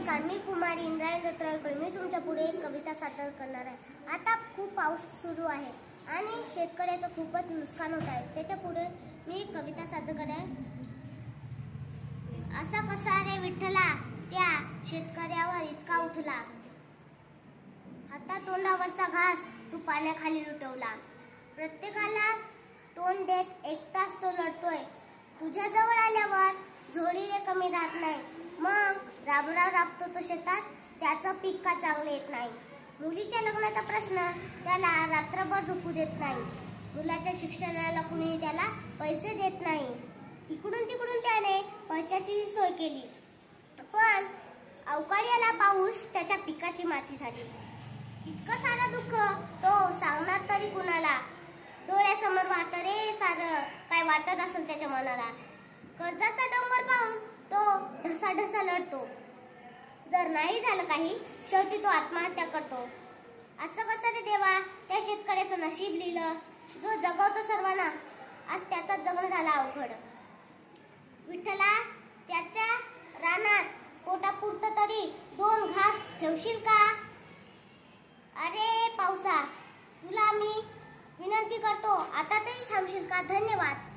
नमस्कार, मी कुमारी इंद्रायणी दत्तरावकर. मी तुमच्या पुढे एक कविता सादर करणार आहे. आता खूप पाऊस सुरू आहे आणि शेतकऱ्याचं खूपच नुकसान होत आहे. त्याच्या पुढे मी एक कविता सादर करणार आहे. असा कसा रे विठ्ठला त्या शेतकऱ्यावर इतका उठला, हातात तोंडावरचा घास तू पाण्याखाली लुटवला. प्रत्येकाला तोंड देत एकटाच तो लढतोय, तुझ्या जवळ आल्यावर झोळीले कमी राहत नाही. मग राबराव राबतो तो शेतात, त्याचं पीक का चांगलं येत नाही. मुलीच्या लग्नाचा प्रश्न त्याला रात्रभर झोपू देत नाही. मुलाच्या शिक्षणाला कुणी त्याला पैसे देत नाही. इकडून तिकडून त्याने पैशाची सोय केली, पण अवकाळी आला पाऊस, त्याच्या पिकाची माती झाली. इतकं सारं दुःख तो सांगणार तरी कुणाला. डोळ्यासमोर वाटत रे सारं, काय वाटत असेल त्याच्या मनाला. कर्जाचा डोंगर पाहून तो ढसाढसा लढतो. जर नाही झालं काही, शेवटी तो आत्महत्या करतो. असं कसं रे देवा त्या शेतकऱ्याचं नशीब लिहिलं, जो जगवतो सर्वांना, आज त्याचा जगणं झाला अवघड. विठ्ठला त्याच्या रानात पोटापुरतं तरी दोन घास ठेवशील का? अरे पावसा, तुला मी विनंती करतो, आता तरी थांबशील का? धन्यवाद.